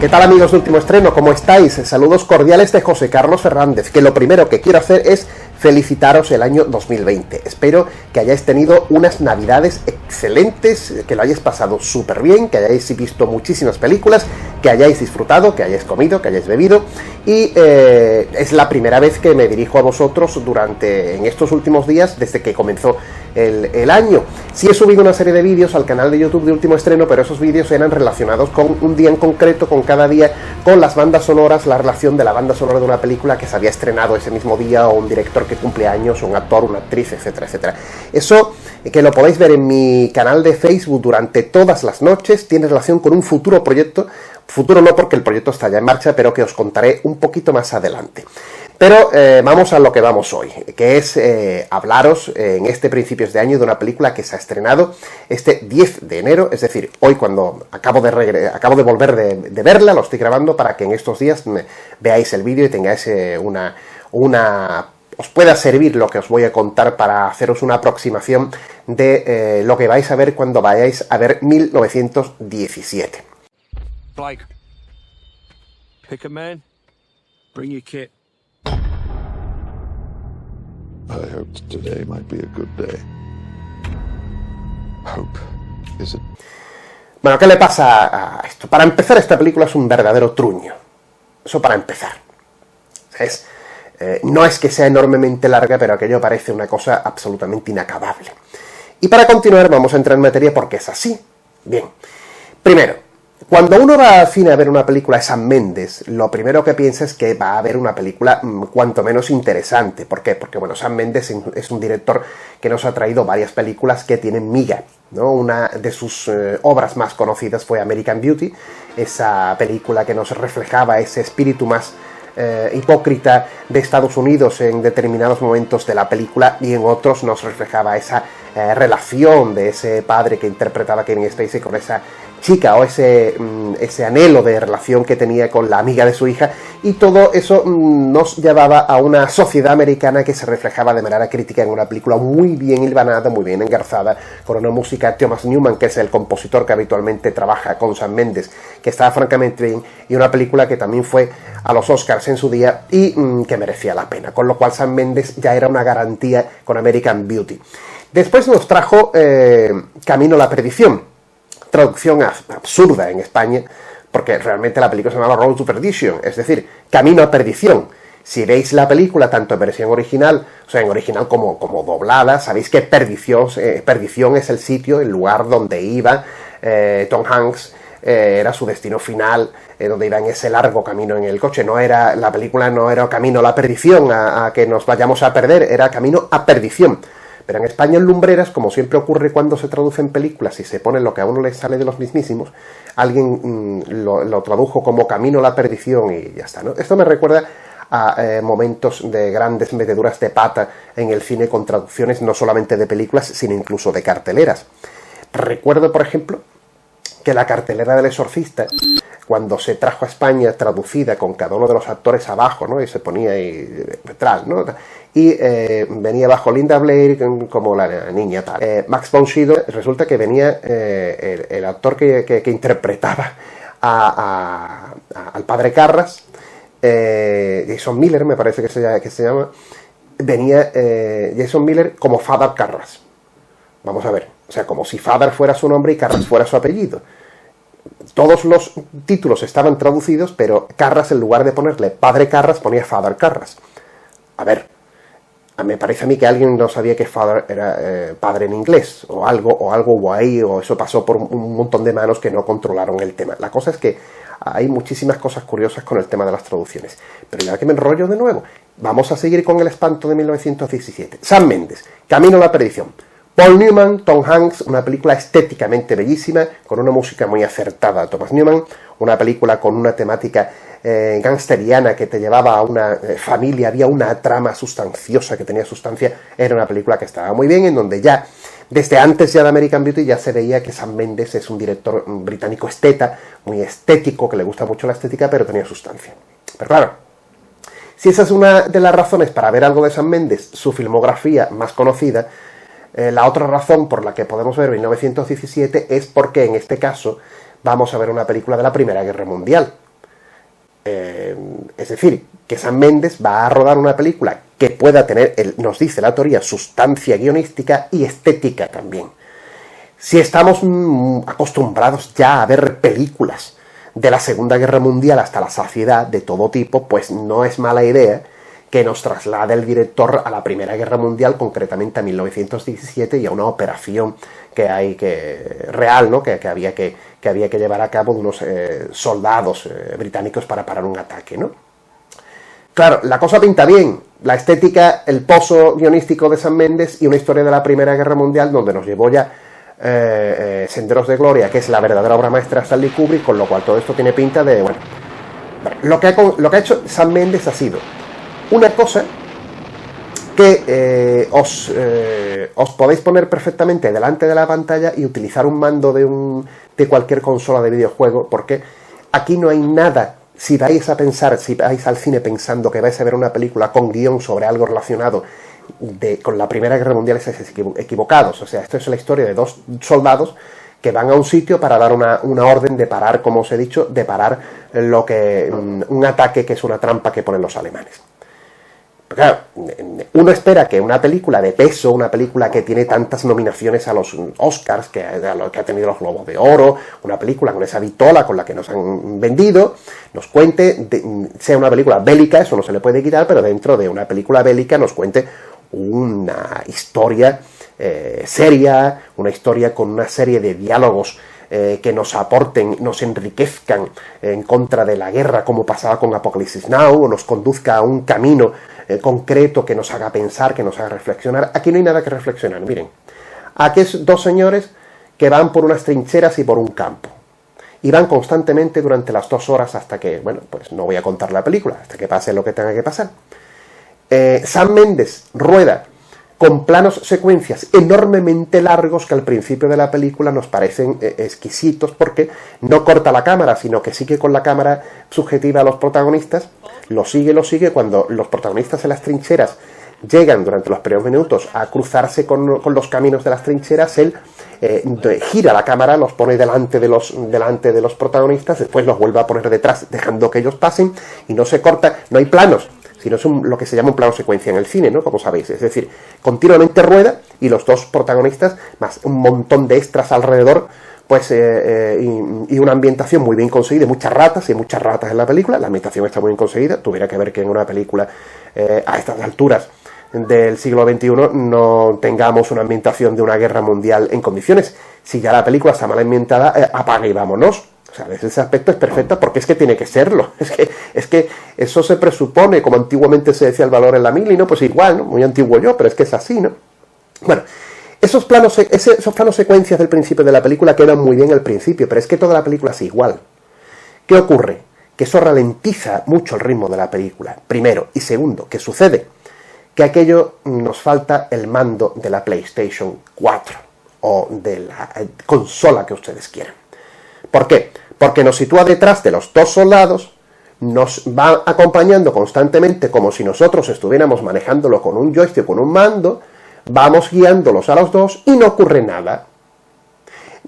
¿Qué tal, amigos de Último Estreno? ¿Cómo estáis? Saludos cordiales de José Carlos Fernández, que lo primero que quiero hacer es felicitaros el año 2020. Espero que hayáis tenido unas navidades excelentes, que lo hayáis pasado súper bien, que hayáis visto muchísimas películas, que hayáis disfrutado, que hayáis comido, que hayáis bebido, y es la primera vez que me dirijo a vosotros en estos últimos días, desde que comenzó el año. Sí he subido una serie de vídeos al canal de YouTube de Último Estreno, pero esos vídeos eran relacionados con un día en concreto, con cada día, con las bandas sonoras, la relación de la banda sonora de una película que se había estrenado ese mismo día, o un director que cumple años, o un actor, una actriz, etcétera, etcétera. Eso, que lo podéis ver en mi canal de Facebook durante todas las noches, tiene relación con un futuro proyecto, futuro no porque el proyecto está ya en marcha, pero que os contaré un poquito más adelante. Pero vamos a lo que vamos hoy, que es hablaros en este principios de año de una película que se ha estrenado este 10 de enero, es decir, hoy cuando acabo de volver de verla, lo estoy grabando para que en estos días veáis el vídeo y tengáis os pueda servir lo que os voy a contar para haceros una aproximación de lo que vais a ver cuando vayáis a ver 1917. Blake, pick a man, bring your kit. I hoped today might be a good day. Hope is it? Bueno, ¿qué le pasa a esto? Para empezar, esta película es un verdadero truño. Eso para empezar. No es que sea enormemente larga, pero aquello parece una cosa absolutamente inacabable. Y para continuar, vamos a entrar en materia porque es así. Bien. Primero, cuando uno va al cine a ver una película de Sam Mendes, lo primero que piensa es que va a ver una película cuanto menos interesante. ¿Por qué? Porque, bueno, Sam Mendes es un director que nos ha traído varias películas que tienen miga, ¿no? Una de sus obras más conocidas fue American Beauty, esa película que nos reflejaba ese espíritu más hipócrita de Estados Unidos en determinados momentos de la película, y en otros nos reflejaba esa relación de ese padre que interpretaba Kevin Spacey con esa chica, o ese anhelo de relación que tenía con la amiga de su hija, y todo eso nos llevaba a una sociedad americana que se reflejaba de manera crítica en una película muy bien hilvanada, muy bien engarzada, con una música de Thomas Newman, que es el compositor que habitualmente trabaja con Sam Mendes, que estaba francamente bien, y una película que también fue a los Oscars en su día y que merecía la pena, con lo cual Sam Mendes ya era una garantía con American Beauty. Después nos trajo Camino a la Perdición, traducción absurda en España, porque realmente la película se llamaba Road to Perdition, es decir, Camino a Perdición. Si veis la película tanto en versión original, o sea, en original como doblada, sabéis que perdición es el sitio, el lugar donde iba Tom Hanks, era su destino final, donde iba en ese largo camino en el coche. La película no era Camino a la Perdición, a que nos vayamos a perder, era Camino a Perdición. Pero en España, en Lumbreras, como siempre ocurre cuando se traducen películas y se pone lo que a uno le sale de los mismísimos, alguien lo tradujo como Camino a la Perdición y ya está, ¿no? Esto me recuerda a momentos de grandes meteduras de pata en el cine con traducciones no solamente de películas, sino incluso de carteleras. Recuerdo, por ejemplo, que la cartelera del Exorcista, cuando se trajo a España traducida con cada uno de los actores abajo, ¿no? Y se ponía ahí detrás, ¿no? Y venía abajo Linda Blair como la niña tal. Max von Sydow, resulta que venía el actor que interpretaba al padre Carras, Jason Miller me parece que se llama, venía Jason Miller como Father Carras. Vamos a ver, o sea, como si Father fuera su nombre y Carras fuera su apellido. Todos los títulos estaban traducidos, pero Carras, en lugar de ponerle Padre Carras, ponía Father Carras. A ver, me parece a mí que alguien no sabía que Father era padre en inglés, o algo hubo ahí, o eso pasó por un montón de manos que no controlaron el tema. La cosa es que hay muchísimas cosas curiosas con el tema de las traducciones. Pero ya que me enrollo de nuevo, vamos a seguir con El Espanto de 1917. Sam Mendes, Camino a la Perdición. Paul Newman, Tom Hanks, una película estéticamente bellísima, con una música muy acertada. Thomas Newman, una película con una temática gangsteriana que te llevaba a una familia, había una trama sustanciosa que tenía sustancia, era una película que estaba muy bien, en donde ya, desde antes ya de American Beauty, ya se veía que Sam Mendes es un director británico esteta, muy estético, que le gusta mucho la estética, pero tenía sustancia. Pero claro, si esa es una de las razones para ver algo de Sam Mendes, su filmografía más conocida, la otra razón por la que podemos ver 1917 es porque en este caso vamos a ver una película de la Primera Guerra Mundial. Es decir, que Sam Mendes va a rodar una película que pueda tener, nos dice la teoría, sustancia guionística y estética también. Si estamos acostumbrados ya a ver películas de la Segunda Guerra Mundial hasta la saciedad de todo tipo, pues no es mala idea que nos traslade el director a la Primera Guerra Mundial, concretamente a 1917, y a una operación que hay real, ¿no? que había que llevar a cabo de unos soldados británicos para parar un ataque, ¿no? Claro, la cosa pinta bien, la estética, el pozo guionístico de Sam Mendes y una historia de la Primera Guerra Mundial donde nos llevó ya Senderos de Gloria, que es la verdadera obra maestra de Stanley Kubrick, con lo cual todo esto tiene pinta de, bueno, lo que ha hecho Sam Mendes ha sido una cosa que os podéis poner perfectamente delante de la pantalla y utilizar un mando de cualquier consola de videojuego, porque aquí no hay nada. Si vais a pensar, si vais al cine pensando que vais a ver una película con guión sobre algo relacionado con la Primera Guerra Mundial, estáis equivocados. O sea, esto es la historia de dos soldados que van a un sitio para dar una orden de parar, como os he dicho, de parar un ataque que es una trampa que ponen los alemanes. Claro, uno espera que una película de peso, una película que tiene tantas nominaciones a los Oscars, que ha tenido los Globos de Oro, una película con esa vitola con la que nos han vendido, nos cuente, sea una película bélica, eso no se le puede quitar, pero dentro de una película bélica nos cuente una historia seria, una historia con una serie de diálogos que nos aporten, nos enriquezcan en contra de la guerra, como pasaba con Apocalypse Now, o nos conduzca a un camino concreto que nos haga pensar, que nos haga reflexionar. Aquí no hay nada que reflexionar, miren. Aquí es dos señores que van por unas trincheras y por un campo. Y van constantemente durante las 2 horas hasta que, bueno, pues no voy a contar la película, hasta que pase lo que tenga que pasar. Sam Mendes rueda con planos secuencias enormemente largos que al principio de la película nos parecen exquisitos, porque no corta la cámara, sino que sigue con la cámara subjetiva a los protagonistas, lo sigue, cuando los protagonistas en las trincheras llegan durante los primeros minutos a cruzarse con los caminos de las trincheras, él gira la cámara, los pone delante de los protagonistas, después los vuelve a poner detrás, dejando que ellos pasen, y no se corta, no hay planos, sino es lo que se llama un plano secuencia en el cine, ¿no? Como sabéis, es decir, continuamente rueda y los dos protagonistas, más un montón de extras alrededor, pues y una ambientación muy bien conseguida, muchas ratas en la película, la ambientación está muy bien conseguida, tuviera que ver que en una película a estas alturas del siglo XXI no tengamos una ambientación de una guerra mundial en condiciones. Si ya la película está mal ambientada, apaga y vámonos. O sea, desde ese aspecto es perfecta, porque es que tiene que serlo. Es que eso se presupone, como antiguamente se decía el valor en la mili, ¿no? Pues igual, ¿no? Muy antiguo yo, pero es que es así, ¿no? Bueno, esos planos secuencias del principio de la película quedan muy bien al principio, pero es que toda la película es igual. ¿Qué ocurre? Que eso ralentiza mucho el ritmo de la película, primero. Y segundo, ¿qué sucede? Que aquello nos falta el mando de la PlayStation 4 o de la consola que ustedes quieran. ¿Por qué? Porque nos sitúa detrás de los dos soldados, nos va acompañando constantemente como si nosotros estuviéramos manejándolo con un joystick, con un mando, vamos guiándolos a los dos y no ocurre nada.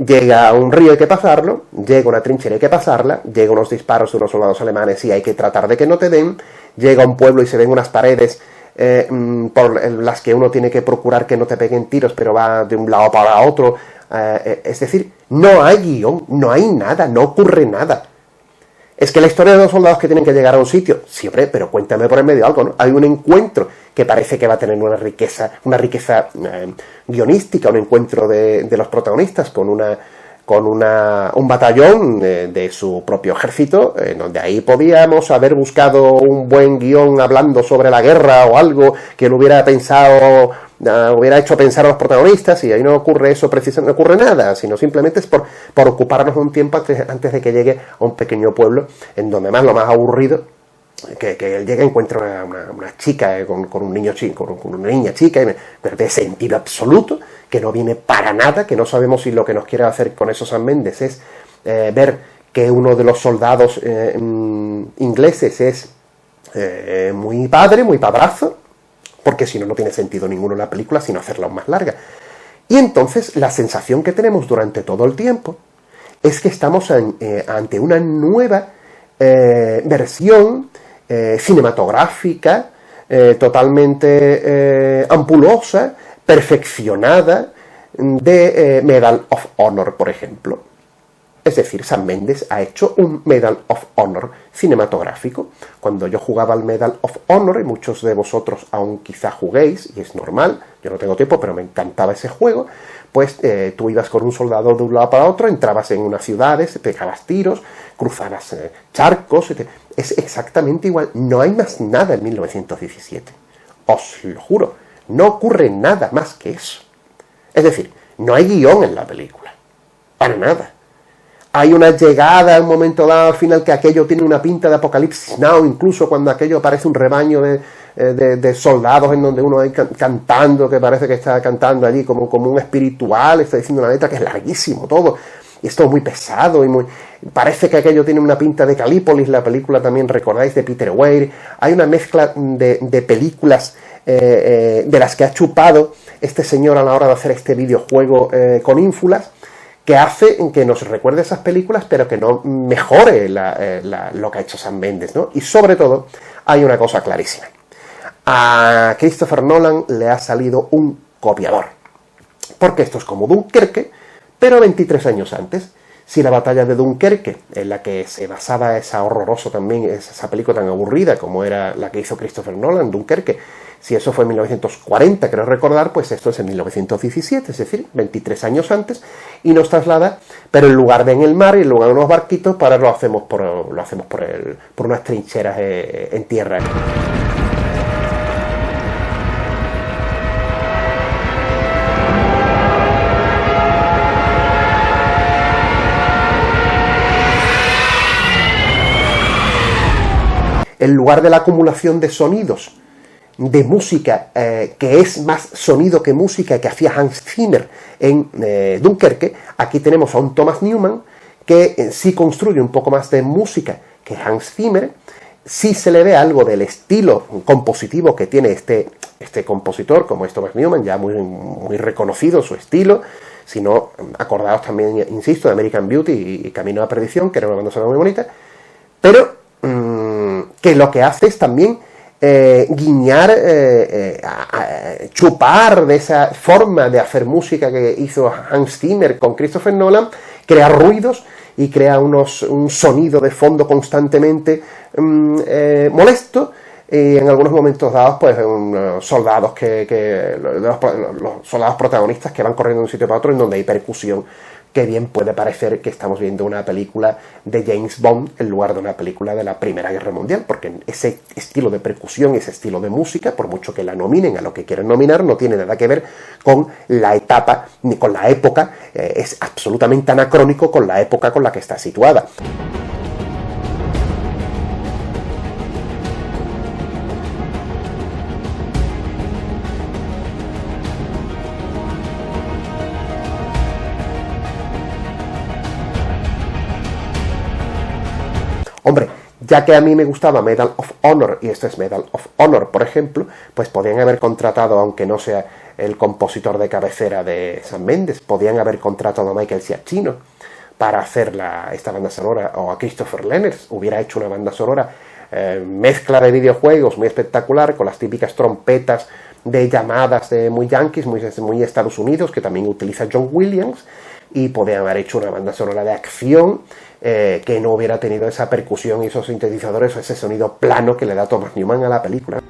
Llega un río, hay que pasarlo, llega una trinchera, hay que pasarla, llega unos disparos de unos soldados alemanes y hay que tratar de que no te den, llega un pueblo y se ven unas paredes por las que uno tiene que procurar que no te peguen tiros, pero va de un lado para otro. Es decir, no hay guión, no hay nada, no ocurre nada. Es que la historia de dos soldados que tienen que llegar a un sitio, siempre, pero cuéntame por el medio algo, ¿no? Hay un encuentro que parece que va a tener una riqueza guionística, un encuentro de los protagonistas con un batallón de su propio ejército, donde ahí podíamos haber buscado un buen guión hablando sobre la guerra o algo que lo hubiera hecho pensar a los protagonistas, y ahí no ocurre eso, precisamente no ocurre nada, sino simplemente es por ocuparnos un tiempo antes de que llegue a un pequeño pueblo, en donde más lo más aburrido, que él llega y encuentra una chica con un niño chico, con una niña chica, pero de sentido absoluto, que no viene para nada, que no sabemos si lo que nos quiere hacer con eso Sam Mendes es ver que uno de los soldados ingleses es muy padre, muy padrazo, porque si no, no tiene sentido ninguno en la película, sino hacerla aún más larga. Y entonces la sensación que tenemos durante todo el tiempo es que estamos ante una nueva versión cinematográfica, totalmente ampulosa, perfeccionada, de Medal of Honor, por ejemplo. Es decir, Sam Mendes ha hecho un Medal of Honor cinematográfico. Cuando yo jugaba al Medal of Honor, y muchos de vosotros aún quizá juguéis, y es normal, yo no tengo tiempo, pero me encantaba ese juego, pues tú ibas con un soldado de un lado para otro, entrabas en unas ciudades, pegabas tiros, cruzabas charcos, es exactamente igual. No hay más nada en 1917. Os lo juro, no ocurre nada más que eso. Es decir, no hay guión en la película, para nada. Hay una llegada, un momento dado al final, que aquello tiene una pinta de Apocalipsis Now, incluso cuando aquello parece un rebaño de soldados en donde uno va cantando, que parece que está cantando allí como un espiritual, está diciendo una letra que es larguísimo todo, y es todo muy pesado, parece que aquello tiene una pinta de Calípolis, la película también, recordáis, de Peter Weir. Hay una mezcla de películas de las que ha chupado este señor a la hora de hacer este videojuego con ínfulas, que hace que nos recuerde esas películas, pero que no mejore lo que ha hecho Sam Mendes, ¿no? Y sobre todo, hay una cosa clarísima. A Christopher Nolan le ha salido un copiador. Porque esto es como Dunkerque, pero 23 años antes. Si la batalla de Dunkerque, en la que se basaba esa horrorosa también, esa película tan aburrida como era la que hizo Christopher Nolan, Dunkerque, si eso fue en 1940, creo recordar, pues esto es en 1917, es decir, 23 años antes, y nos traslada, pero en lugar de en el mar y en lugar de unos barquitos, para lo hacemos por unas trincheras en tierra. En lugar de la acumulación de sonidos, de música, que es más sonido que música, que hacía Hans Zimmer en Dunkerque, aquí tenemos a un Thomas Newman que sí construye un poco más de música que Hans Zimmer. Sí se le ve algo del estilo compositivo que tiene este compositor, como es Thomas Newman, ya muy reconocido su estilo. Si no, acordaos también, insisto, de American Beauty y Camino a la Perdición, que era una banda sonora muy bonita, pero que lo que hace es también guiñar, chupar de esa forma de hacer música que hizo Hans Zimmer con Christopher Nolan, crea ruidos y crea un sonido de fondo constantemente molesto, y en algunos momentos dados, pues soldados los soldados protagonistas que van corriendo de un sitio para otro en donde hay percusión, que bien puede parecer que estamos viendo una película de James Bond en lugar de una película de la Primera Guerra Mundial, porque ese estilo de percusión, ese estilo de música, por mucho que la nominen a lo que quieran nominar, no tiene nada que ver con la etapa ni con la época, es absolutamente anacrónico con la época con la que está situada. Hombre, ya que a mí me gustaba Medal of Honor, y esto es Medal of Honor, por ejemplo, pues podían haber contratado, aunque no sea el compositor de cabecera de Sam Mendes, podían haber contratado a Michael Giacchino para hacer esta banda sonora, o a Christopher Lenners, hubiera hecho una banda sonora mezcla de videojuegos muy espectacular, con las típicas trompetas de llamadas de muy yankees, muy Estados Unidos, que también utiliza John Williams, y podían haber hecho una banda sonora de acción que no hubiera tenido esa percusión y esos sintetizadores o ese sonido plano que le da Thomas Newman a la película.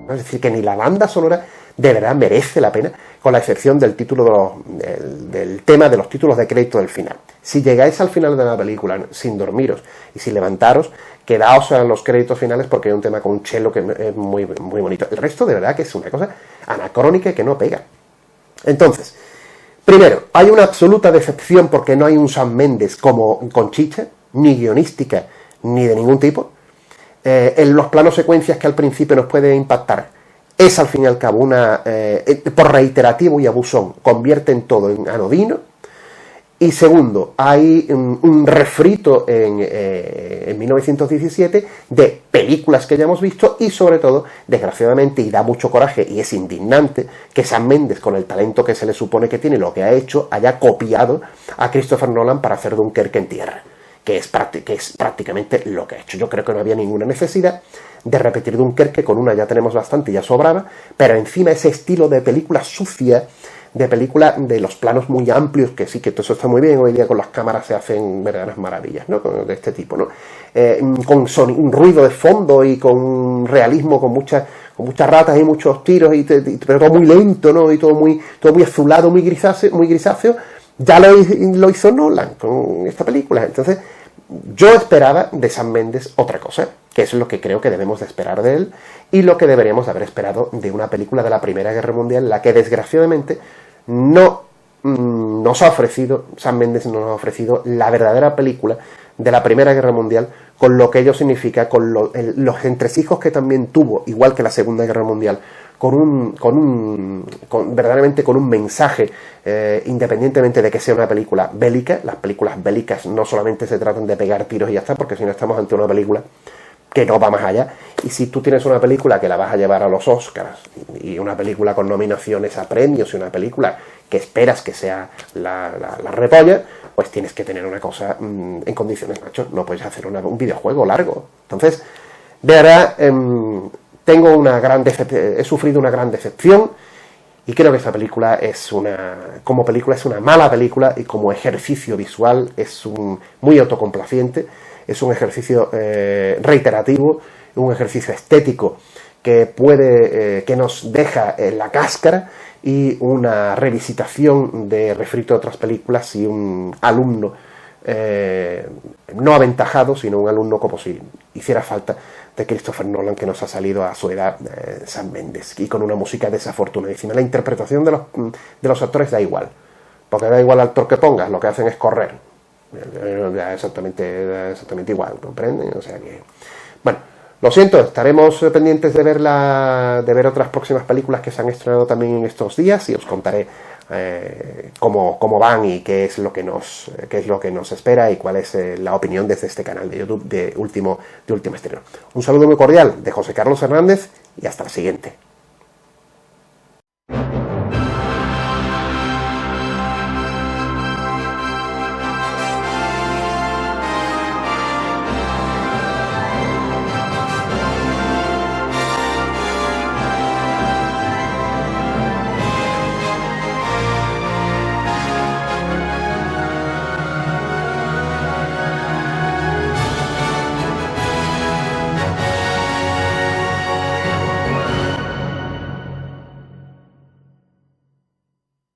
Es decir, que ni la banda sonora de verdad merece la pena, con la excepción del título del tema de los títulos de crédito del final. Si llegáis al final de la película sin dormiros y sin levantaros, quedaos a los créditos finales, porque hay un tema con un cello que es muy, muy bonito. El resto de verdad que es una cosa anacrónica y que no pega. Entonces, Primero, hay una absoluta decepción porque no hay un Sam Mendes como con chicha, ni guionística, ni de ningún tipo. En los planos secuencias que al principio nos puede impactar, es al fin y al cabo por reiterativo y abusón, convierten todo en anodino. Y segundo, hay un refrito en 1917 de películas que ya hemos visto y sobre todo, desgraciadamente, y da mucho coraje y es indignante, que Sam Mendes, con el talento que se le supone que tiene, lo que ha hecho, haya copiado a Christopher Nolan para hacer Dunkerque en tierra, que es prácticamente lo que ha hecho. Yo creo que no había ninguna necesidad de repetir Dunkerque, con una ya tenemos bastante y ya sobraba, pero encima ese estilo de película sucia, de película de los planos muy amplios, que sí, que todo eso está muy bien, hoy día con las cámaras se hacen verdaderas maravillas, ¿no? De este tipo, ¿no? Con un ruido de fondo y con realismo, con muchas ratas y muchos tiros, pero todo muy lento, ¿no? Y todo muy azulado, muy grisáceo, ya lo hizo Nolan con esta película. Entonces, yo esperaba de Sam Mendes otra cosa, que es lo que creo que debemos de esperar de él, y lo que deberíamos de haber esperado de una película de la Primera Guerra Mundial, la que desgraciadamente no nos ha ofrecido, Sam Mendes no nos ha ofrecido la verdadera película de la Primera Guerra Mundial, con lo que ello significa, con los entresijos que también tuvo, igual que la Segunda Guerra Mundial, verdaderamente con un mensaje, independientemente de que sea una película bélica. Las películas bélicas no solamente se tratan de pegar tiros y ya está, porque si no estamos ante una película que no va más allá. Y si tú tienes una película que la vas a llevar a los Oscars, y una película con nominaciones a premios, y una película que esperas que sea la repolla, pues tienes que tener una cosa en condiciones, macho. No puedes hacer un videojuego largo. Entonces, de verdad, he sufrido una gran decepción, y creo que esta película como película es una mala película, y como ejercicio visual es muy autocomplaciente. Es un ejercicio reiterativo, un ejercicio estético que nos deja en la cáscara, y una revisitación de refrito de otras películas, y un alumno no aventajado, sino un alumno como si hiciera falta de Christopher Nolan, que nos ha salido a su edad, Sam Mendes, y con una música desafortunadísima. La interpretación de los actores da igual, porque da igual al actor que pongas, lo que hacen es correr. Exactamente igual, ¿comprenden? O sea que, bueno, lo siento, estaremos pendientes de ver otras próximas películas que se han estrenado también en estos días, y os contaré cómo van y qué es lo que nos espera, y cuál es la opinión desde este canal de YouTube de último estreno. Un saludo muy cordial de José Carlos Hernández, y hasta la siguiente.